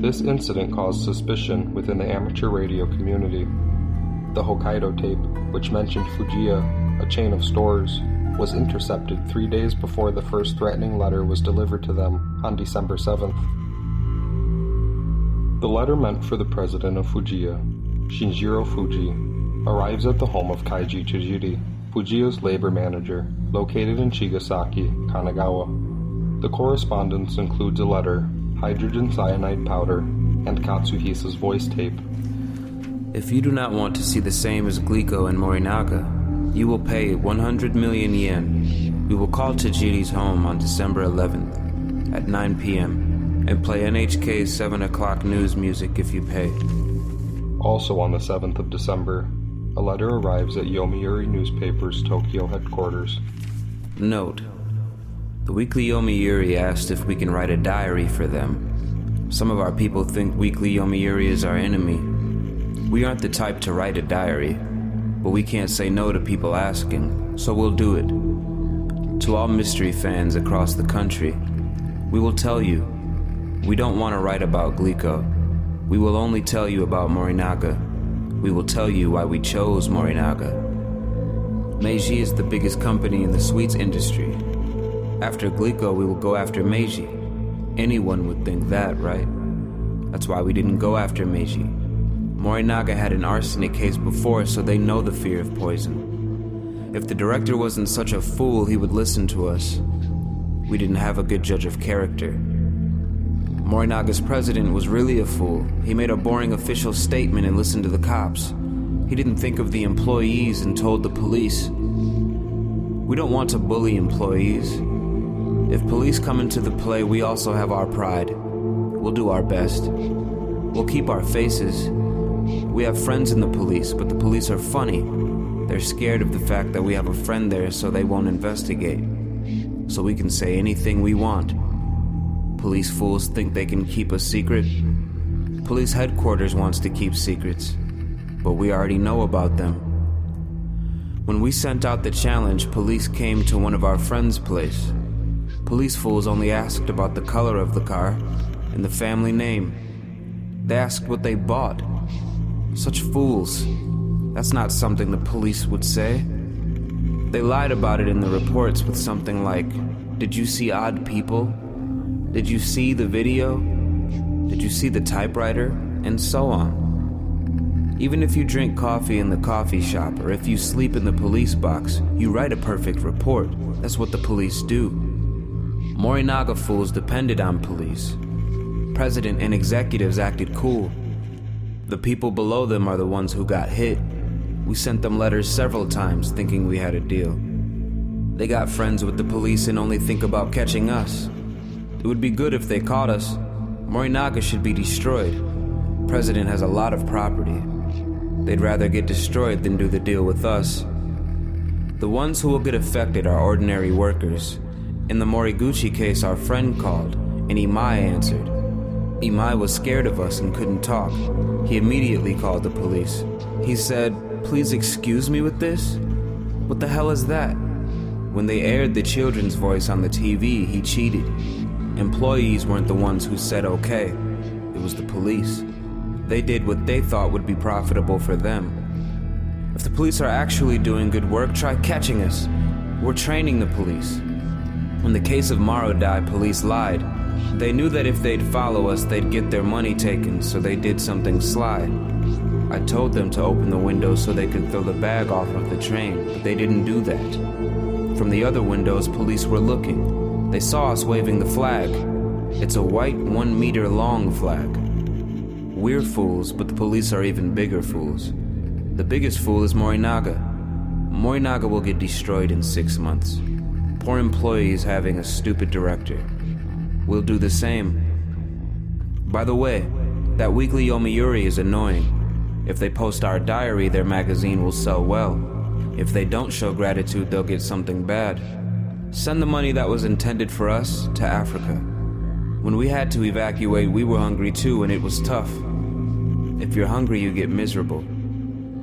Speaker 1: This incident caused suspicion within the amateur radio community. The Hokkaido tape, which mentioned Fujiya, a chain of stores, was intercepted 3 days before the first threatening letter was delivered to them on December 7th. The letter meant for the president of Fujiya, Shinjiro Fuji, arrives at the home of Kaijin Nijūichi, Fujiya's labor manager, located in Chigasaki, Kanagawa. The correspondence includes a letter, hydrogen cyanide powder, and Katsuhisa's voice tape.
Speaker 2: If you do not want to see the same as Glico and Morinaga, you will pay 100 million yen. We will call Tajiri's home on December 11th at 9 p.m. and play NHK's 7 o'clock news music if you pay.
Speaker 1: Also on the 7th of December, a letter arrives at Yomiuri Newspaper's Tokyo headquarters.
Speaker 2: Note: the Weekly Yomiuri asked if we can write a diary for them. Some of our people think Weekly Yomiuri is our enemy. We aren't the type to write a diary, but we can't say no to people asking, so we'll do it. To all mystery fans across the country, we will tell you, we don't want to write about Glico. We will only tell you about Morinaga. We will tell you why we chose Morinaga. Meiji is the biggest company in the sweets industry. After Glico, we will go after Meiji. Anyone would think that, right? That's why we didn't go after Meiji. Morinaga had an arsenic case before, so they know the fear of poison. If the director wasn't such a fool, he would listen to us. We didn't have a good judge of character. Morinaga's president was really a fool. He made a boring official statement and listened to the cops. He didn't think of the employees and told the police. We don't want to bully employees. If police come into the play, we also have our pride. We'll do our best. We'll keep our faces. We have friends in the police, but the police are funny. They're scared of the fact that we have a friend there, so they won't investigate. So we can say anything we want. Police fools think they can keep a secret. Police headquarters wants to keep secrets, but we already know about them. When we sent out the challenge, police came to one of our friends' place. Police fools only asked about the color of the car and the family name. They asked what they bought. Such fools. That's not something the police would say. They lied about it in the reports with something like, "Did you see odd people? Did you see the video? Did you see the typewriter?" And so on. Even if you drink coffee in the coffee shop or if you sleep in the police box, you write a perfect report. That's what the police do. Morinaga fools depended on police. President and executives acted cool. The people below them are the ones who got hit. We sent them letters several times thinking we had a deal. They got friends with the police and only think about catching us. It would be good if they caught us. Morinaga should be destroyed. President has a lot of property. They'd rather get destroyed than do the deal with us. The ones who will get affected are ordinary workers. In the Moriguchi case, our friend called, and Imai answered. Imai was scared of us and couldn't talk. He immediately called the police. He said, "Please excuse me with this? What the hell is that?" When they aired the children's voice on the TV, he cheated. Employees weren't the ones who said okay. It was the police. They did what they thought would be profitable for them. If the police are actually doing good work, try catching us. We're training the police. In the case of Marodai, police lied. They knew that if they'd follow us, they'd get their money taken, so they did something sly. I told them to open the window so they could throw the bag off of the train, but they didn't do that. From the other windows, police were looking. They saw us waving the flag. It's a white 1 meter long flag. We're fools, but the police are even bigger fools. The biggest fool is Morinaga. Morinaga will get destroyed in 6 months. Poor employees having a stupid director. We'll do the same. By the way, that Weekly Yomiuri is annoying. If they post our diary, their magazine will sell well. If they don't show gratitude, they'll get something bad. Send the money that was intended for us to Africa. When we had to evacuate, we were hungry too, and it was tough. If you're hungry, you get miserable.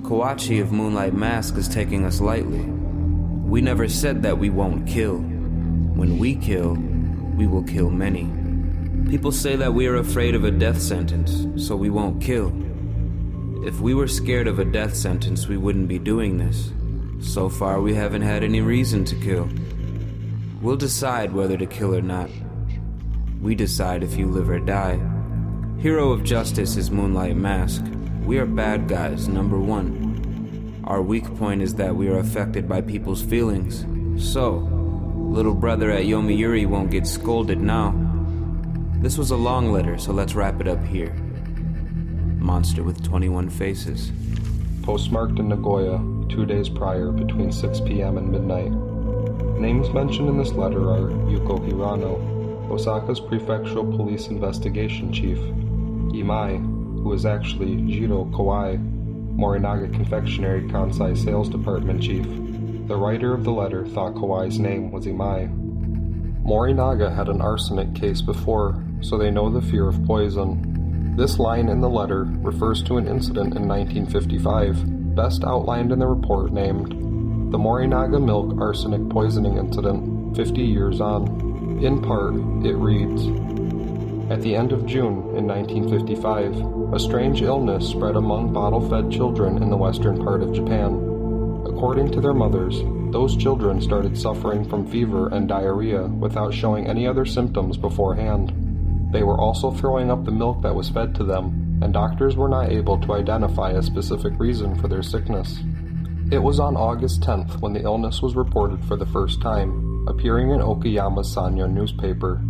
Speaker 2: Kawachi of Moonlight Mask is taking us lightly. We never said that we won't kill. When we kill, we will kill many. People say that we are afraid of a death sentence, so we won't kill. If we were scared of a death sentence, we wouldn't be doing this. So far, we haven't had any reason to kill. We'll decide whether to kill or not. We decide if you live or die. Hero of Justice is Moonlight Mask. We are bad guys, number one. Our weak point is that we are affected by people's feelings. So, little brother at Yomiuri won't get scolded now. This was a long letter, so let's wrap it up here. Monster with 21 faces.
Speaker 1: Postmarked in Nagoya, 2 days prior, between 6 p.m. and midnight. Names mentioned in this letter are Yuko Hirano, Osaka's Prefectural Police Investigation Chief; Imai, who was actually Jiro Kawai, Morinaga Confectionery Kansai Sales Department Chief. The writer of the letter thought Kawai's name was Imai. Morinaga had an arsenic case before, so they know the fear of poison. This line in the letter refers to an incident in 1955, best outlined in the report named the Morinaga Milk Arsenic Poisoning Incident, 50 years on. In part, it reads, "At the end of June in 1955, a strange illness spread among bottle-fed children in the western part of Japan. According to their mothers, those children started suffering from fever and diarrhea without showing any other symptoms beforehand. They were also throwing up the milk that was fed to them, and doctors were not able to identify a specific reason for their sickness." It was on August 10th when the illness was reported for the first time, appearing in Okayama's Sanyo newspaper.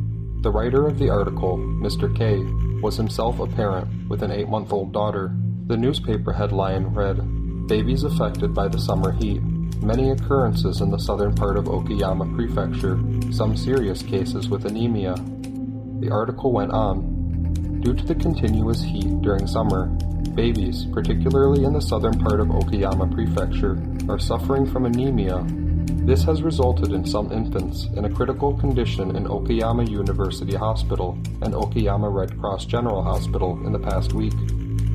Speaker 1: The writer of the article, Mr. K, was himself a parent with an 8-month-old daughter. The newspaper headline read, "Babies affected by the summer heat. Many occurrences in the southern part of Okayama Prefecture, some serious cases with anemia." The article went on, "Due to the continuous heat during summer, babies, particularly in the southern part of Okayama Prefecture, are suffering from anemia. This has resulted in some infants in a critical condition in Okayama University Hospital and Okayama Red Cross General Hospital in the past week.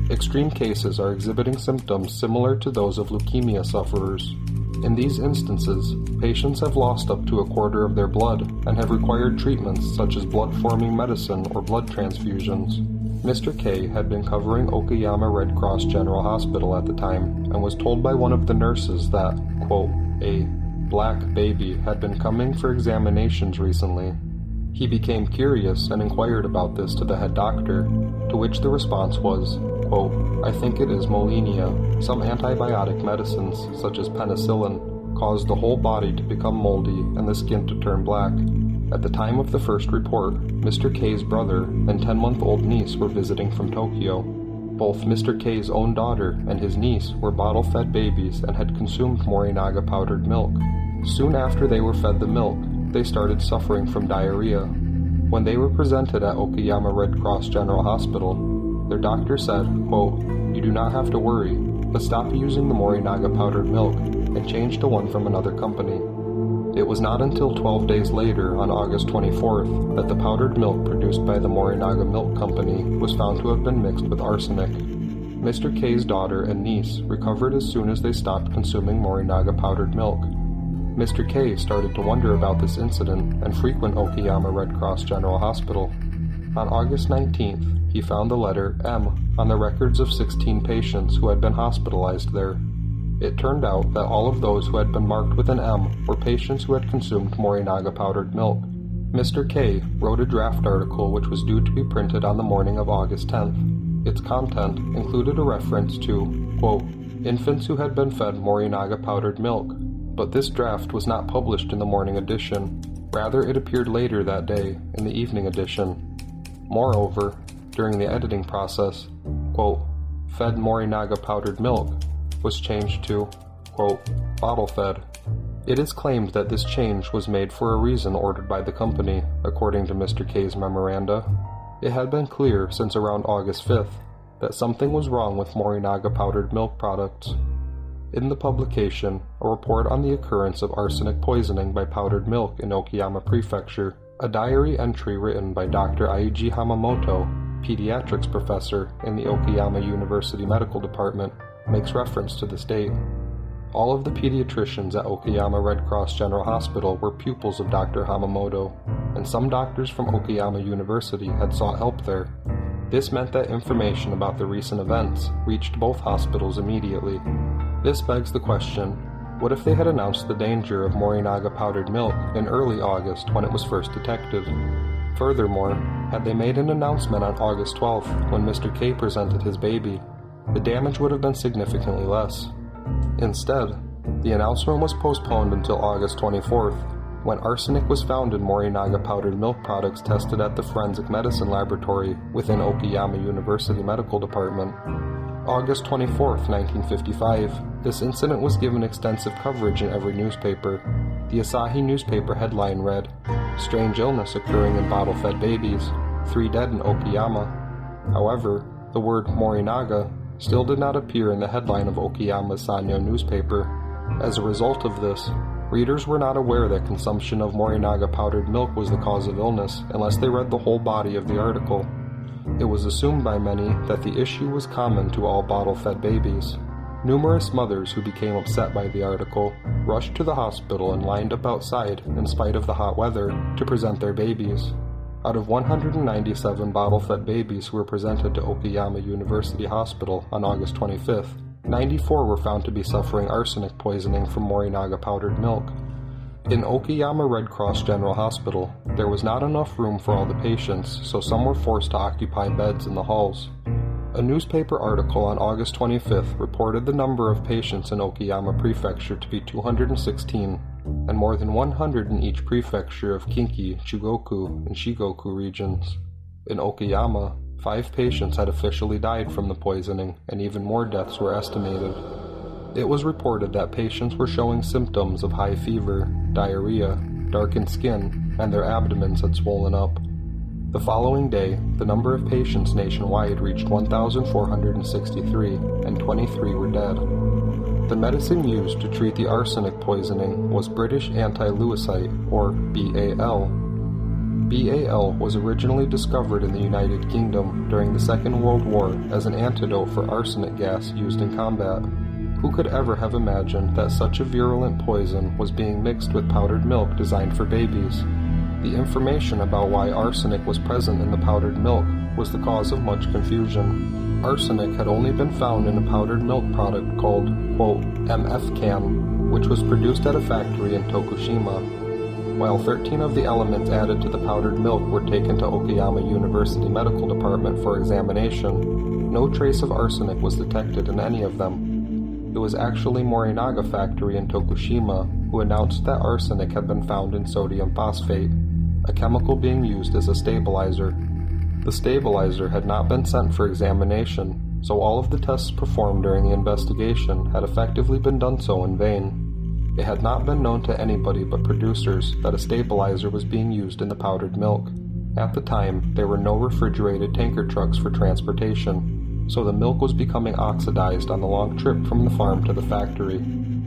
Speaker 1: Extreme cases are exhibiting symptoms similar to those of leukemia sufferers. In these instances, patients have lost up to a quarter of their blood and have required treatments such as blood-forming medicine or blood transfusions." Mr. K had been covering Okayama Red Cross General Hospital at the time and was told by one of the nurses that, quote, "a black baby had been coming for examinations recently. He became curious and inquired about this to the head doctor, to which the response was, quote, "I think it is molinia. Some antibiotic medicines, such as penicillin, cause the whole body to become moldy and the skin to turn black." At the time of the first report, Mr. K's brother and 10-month-old niece were visiting from Tokyo. Both Mr. K's own daughter and his niece were bottle-fed babies and had consumed Morinaga powdered milk. Soon after they were fed the milk, they started suffering from diarrhea. When they were presented at Okayama Red Cross General Hospital, their doctor said, quote, "You do not have to worry, but stop using the Morinaga powdered milk and change to one from another company." It was not until 12 days later, on August 24th, that the powdered milk produced by the Morinaga Milk Company was found to have been mixed with arsenic. Mr. K's daughter and niece recovered as soon as they stopped consuming Morinaga powdered milk. Mr. K started to wonder about this incident and frequent Okayama Red Cross General Hospital. On August 19th, he found the letter M on the records of 16 patients who had been hospitalized there. It turned out that all of those who had been marked with an M were patients who had consumed Morinaga powdered milk. Mr. K wrote a draft article which was due to be printed on the morning of August 10th. Its content included a reference to, quote, "infants who had been fed Morinaga powdered milk," but this draft was not published in the morning edition. Rather, it appeared later that day in the evening edition. Moreover, during the editing process, quote, "fed Morinaga powdered milk," was changed to, quote, "bottle-fed." It is claimed that this change was made for a reason ordered by the company, according to Mr. K's memoranda. It had been clear since around August 5th that something was wrong with Morinaga powdered milk products. In the publication, a report on the occurrence of arsenic poisoning by powdered milk in Okayama Prefecture, a diary entry written by Dr. Aiji Hamamoto, pediatrics professor in the Okayama University Medical Department, makes reference to this date. All of the pediatricians at Okayama Red Cross General Hospital were pupils of Dr. Hamamoto, and some doctors from Okayama University had sought help there. This meant that information about the recent events reached both hospitals immediately. This begs the question, what if they had announced the danger of Morinaga powdered milk in early August when it was first detected? Furthermore, had they made an announcement on August 12th when Mr. K presented his baby, the damage would have been significantly less. Instead, the announcement was postponed until August 24th, when arsenic was found in Morinaga powdered milk products tested at the Forensic Medicine Laboratory within Okayama University Medical Department. August 24th, 1955, this incident was given extensive coverage in every newspaper. The Asahi newspaper headline read, "Strange illness occurring in bottle-fed babies, 3 dead in Okayama." However, The word Morinaga still did not appear in the headline of Okayama's Sanyo newspaper. As a result of this, readers were not aware that consumption of Morinaga powdered milk was the cause of illness unless they read the whole body of the article. It was assumed by many that the issue was common to all bottle-fed babies. Numerous mothers who became upset by the article rushed to the hospital and lined up outside, in spite of the hot weather, to present their babies. Out of 197 bottle-fed babies who were presented to Okayama University Hospital on August 25th, 94 were found to be suffering arsenic poisoning from Morinaga powdered milk. In Okayama Red Cross General Hospital, there was not enough room for all the patients, so some were forced to occupy beds in the halls. A newspaper article on August 25th reported the number of patients in Okayama Prefecture to be 216, and more than 100 in each prefecture of Kinki, Chugoku, and Shigoku regions. In Okayama, 5 patients had officially died from the poisoning, and even more deaths were estimated. It was reported that patients were showing symptoms of high fever, diarrhea, darkened skin, and their abdomens had swollen up. The following day, the number of patients nationwide reached 1,463, and 23 were dead. The medicine used to treat the arsenic poisoning was British anti-leucite, or BAL. BAL was originally discovered in the United Kingdom during the Second World War as an antidote for arsenic gas used in combat. Who could ever have imagined that such a virulent poison was being mixed with powdered milk designed for babies? The information about why arsenic was present in the powdered milk was the cause of much confusion. Arsenic had only been found in a powdered milk product called, quote, MF-CAM, which was produced at a factory in Tokushima. While 13 of the elements added to the powdered milk were taken to Okayama University Medical Department for examination, no trace of arsenic was detected in any of them. It was actually Morinaga factory in Tokushima who announced that arsenic had been found in sodium phosphate, a chemical being used as a stabilizer. The stabilizer had not been sent for examination, so all of the tests performed during the investigation had effectively been done so in vain. It had not been known to anybody but producers that a stabilizer was being used in the powdered milk. At the time, there were no refrigerated tanker trucks for transportation, so the milk was becoming oxidized on the long trip from the farm to the factory.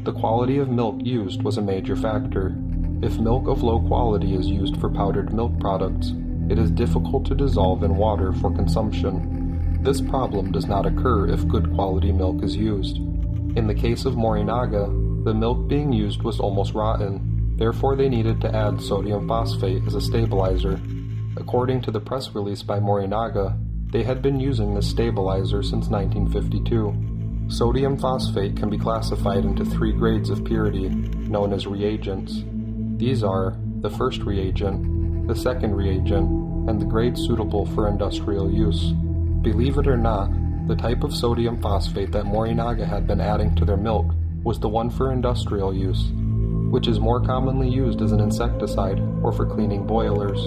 Speaker 1: The quality of milk used was a major factor. If milk of low quality is used for powdered milk products, it is difficult to dissolve in water for consumption. This problem does not occur if good quality milk is used. In the case of Morinaga, the milk being used was almost rotten, therefore they needed to add sodium phosphate as a stabilizer. According to the press release by Morinaga, they had been using this stabilizer since 1952. Sodium phosphate can be classified into 3 grades of purity, known as reagents. These are the first reagent, the second reagent, and the grade suitable for industrial use. Believe it or not, the type of sodium phosphate that Morinaga had been adding to their milk was the one for industrial use, which is more commonly used as an insecticide or for cleaning boilers.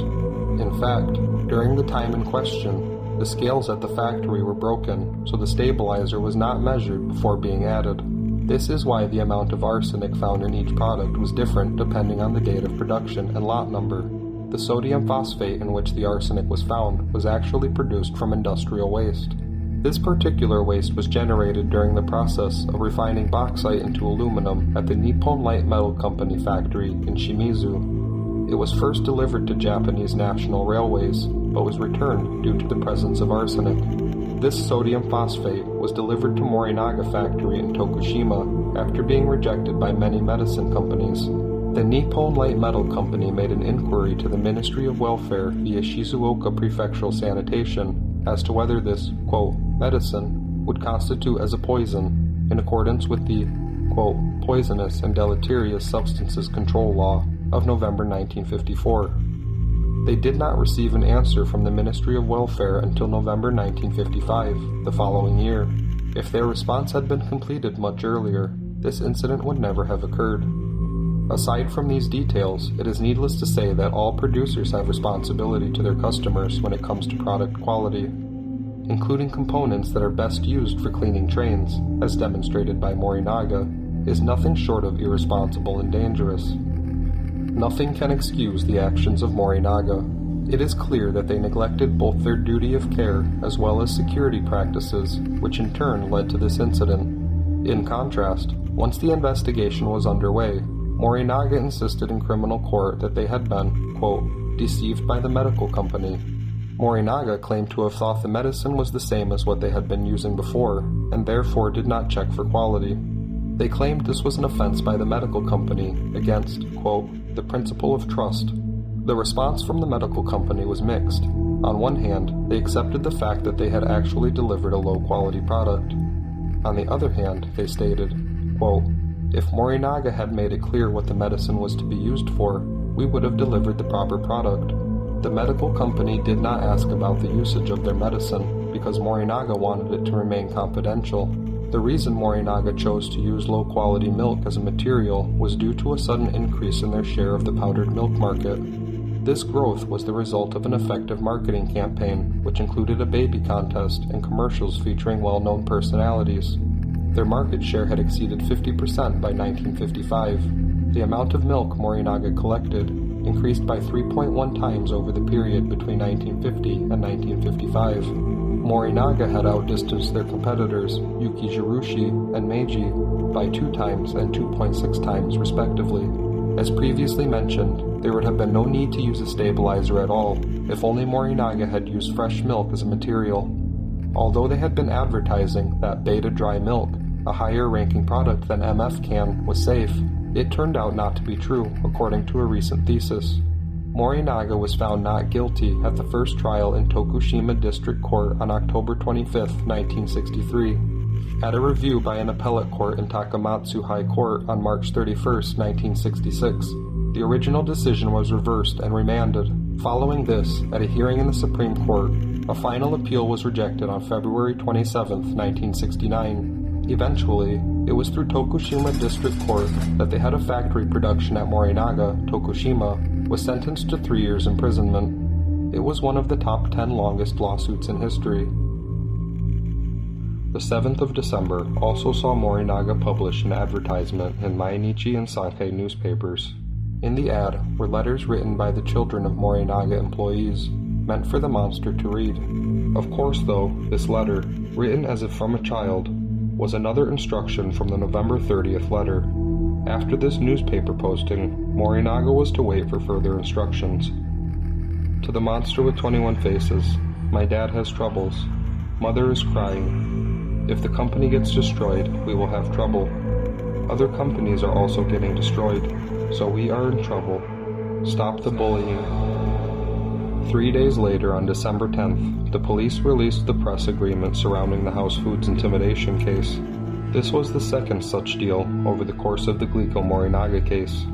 Speaker 1: In fact, during the time in question, the scales at the factory were broken, so the stabilizer was not measured before being added. This is why the amount of arsenic found in each product was different depending on the date of production and lot number. The sodium phosphate in which the arsenic was found was actually produced from industrial waste. This particular waste was generated during the process of refining bauxite into aluminum at the Nippon Light Metal Company factory in Shimizu. It was first delivered to Japanese National Railways, but was returned due to the presence of arsenic. This sodium phosphate was delivered to Morinaga factory in Tokushima after being rejected by many medicine companies. The Nippon Light Metal Company made an inquiry to the Ministry of Welfare via Shizuoka Prefectural Sanitation as to whether this, quote, medicine would constitute as a poison in accordance with the, quote, Poisonous and Deleterious Substances Control Law of November 1954. They did not receive an answer from the Ministry of Welfare until November 1955, the following year. If their response had been completed much earlier, this incident would never have occurred. Aside from these details, it is needless to say that all producers have responsibility to their customers when it comes to product quality, including components that are best used for cleaning trains, as demonstrated by Morinaga, is nothing short of irresponsible and dangerous. Nothing can excuse the actions of Morinaga. It is clear that they neglected both their duty of care as well as security practices, which in turn led to this incident. In contrast, once the investigation was underway, Morinaga insisted in criminal court that they had been, quote, deceived by the medical company. Morinaga claimed to have thought the medicine was the same as what they had been using before, and therefore did not check for quality. They claimed this was an offense by the medical company against, quote, the principle of trust. The response from the medical company was mixed. On one hand, they accepted the fact that they had actually delivered a low-quality product. On the other hand, they stated, quote, if Morinaga had made it clear what the medicine was to be used for, we would have delivered the proper product. The medical company did not ask about the usage of their medicine because Morinaga wanted it to remain confidential. The reason Morinaga chose to use low-quality milk as a material was due to a sudden increase in their share of the powdered milk market. This growth was the result of an effective marketing campaign, which included a baby contest and commercials featuring well-known personalities. Their market share had exceeded 50% by 1955. The amount of milk Morinaga collected increased by 3.1 times over the period between 1950 and 1955. Morinaga had outdistanced their competitors, Yuki-Jirushi and Meiji, by 2 times and 2.6 times respectively. As previously mentioned, there would have been no need to use a stabilizer at all, if only Morinaga had used fresh milk as a material. Although they had been advertising that Beta Dry Milk, a higher-ranking product than MF Can, was safe, it turned out not to be true, according to a recent thesis. Morinaga was found not guilty at the first trial in Tokushima District Court on October 25, 1963. At a review by an appellate court in Takamatsu High Court on March 31, 1966, the original decision was reversed and remanded. Following this, at a hearing in the Supreme Court, a final appeal was rejected on February 27, 1969. Eventually, it was through Tokushima District Court that the head of factory production at Morinaga, Tokushima, was sentenced to 3 years imprisonment. It was one of the top 10 longest lawsuits in history. The 7th of December also saw Morinaga publish an advertisement in Mainichi and Sankei newspapers. In the ad were letters written by the children of Morinaga employees, meant for the monster to read. Of course, though, this letter, written as if from a child, was another instruction from the November 30th letter. After this newspaper posting, Morinaga was to wait for further instructions. To the monster with 21 faces, my dad has troubles. Mother is crying. If the company gets destroyed, we will have trouble. Other companies are also getting destroyed, so we are in trouble. Stop the bullying. 3 days later, on December 10th, the police released the press agreement surrounding the House Foods intimidation case. This was the second such deal over the course of the Glico Morinaga case.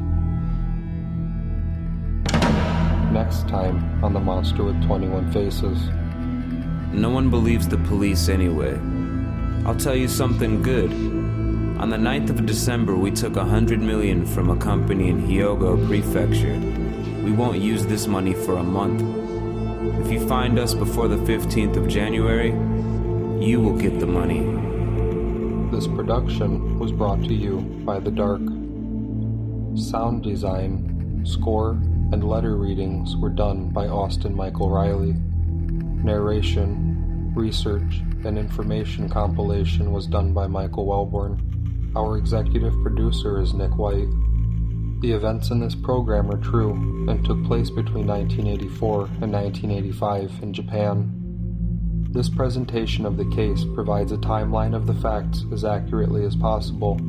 Speaker 1: Next time on The Monster with 21 Faces.
Speaker 2: No one believes the police anyway. I'll tell you something good. On the 9th of December, we took 100 million from a company in Hyogo Prefecture. We won't use this money for a month. If you find us before the 15th of January, you will get the money.
Speaker 1: This production was brought to you by The Dark. Sound design, score, and letter readings were done by Austin Michael Riley. Narration, research, and information compilation was done by Michael Wellborn. Our executive producer is Nick White. The events in this program are true and took place between 1984 and 1985 in Japan. This presentation of the case provides a timeline of the facts as accurately as possible.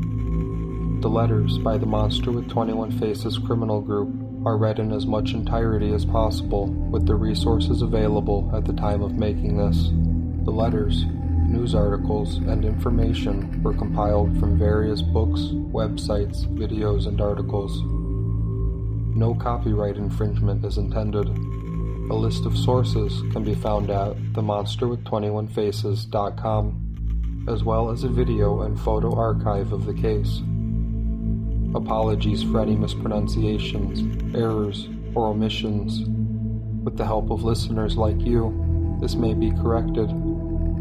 Speaker 1: The letters by the Monster with 21 Faces criminal group are read in as much entirety as possible with the resources available at the time of making this. The letters, news articles, and information were compiled from various books, websites, videos, and articles. No copyright infringement is intended. A list of sources can be found at themonsterwith21faces.com, as well as a video and photo archive of the case. Apologies for any mispronunciations, errors, or omissions. With the help of listeners like you, this may be corrected.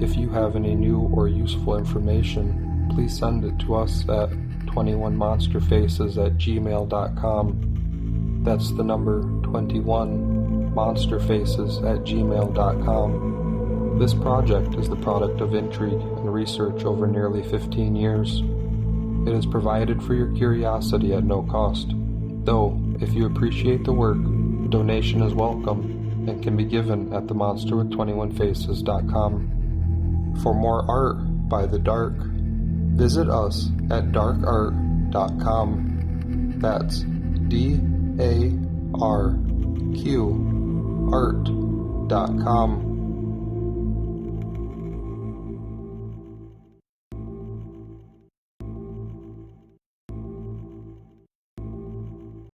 Speaker 1: If you have any new or useful information, please send it to us at 21monsterfaces@gmail.com. That's the number 21, monsterfaces@gmail.com. This project is the product of intrigue and research over nearly 15 years. It is provided for your curiosity at no cost, though if you appreciate the work, a donation is welcome and can be given at themonsterwith21faces.com. For more art by The Dark, visit us at darkart.com. That's DARQ art.com.